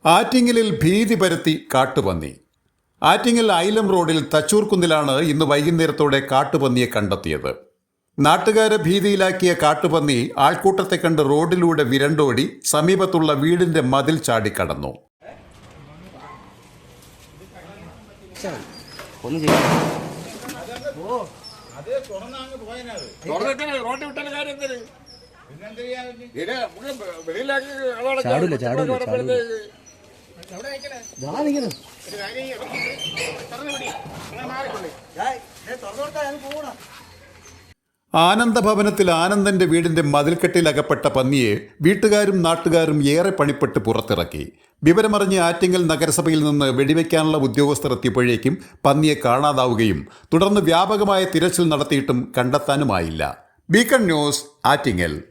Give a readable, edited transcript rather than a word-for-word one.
ആറ്റിങ്ങലിൽ ഭീതി പരത്തി കാട്ടുപന്നി. ആറ്റിങ്ങൽ ഐലം റോഡിൽ തച്ചൂർക്കുന്നിലാണ് ഇന്ന് വൈകുന്നേരത്തോടെ കാട്ടുപന്നിയെ കണ്ടെത്തിയത്. നാട്ടുകാരെ ഭീതിയിലാക്കിയ കാട്ടുപന്നി ആൾക്കൂട്ടത്തെ കണ്ട് റോഡിലൂടെ വിരണ്ടോടി സമീപത്തുള്ള വീടിന്റെ മതിൽ ചാടിക്കടന്നു. ആനന്ദഭവനത്തിൽ ആനന്ദന്റെ വീടിന്റെ മതിൽക്കെട്ടിൽ അകപ്പെട്ട പന്നിയെ വീട്ടുകാരും നാട്ടുകാരും ഏറെ പണിപ്പെട്ട് പുറത്തിറക്കി. വിവരമറിഞ്ഞ് ആറ്റിങ്ങൽ നഗരസഭയിൽ നിന്ന് വെടിവെക്കാനുള്ള ഉദ്യോഗസ്ഥർ എത്തിയപ്പോഴേക്കും പന്നിയെ കാണാതാവുകയും തുടർന്ന് വ്യാപകമായ തിരച്ചിൽ നടത്തിയിട്ടും കണ്ടെത്താനുമായില്ല. Beacon news, Attingal.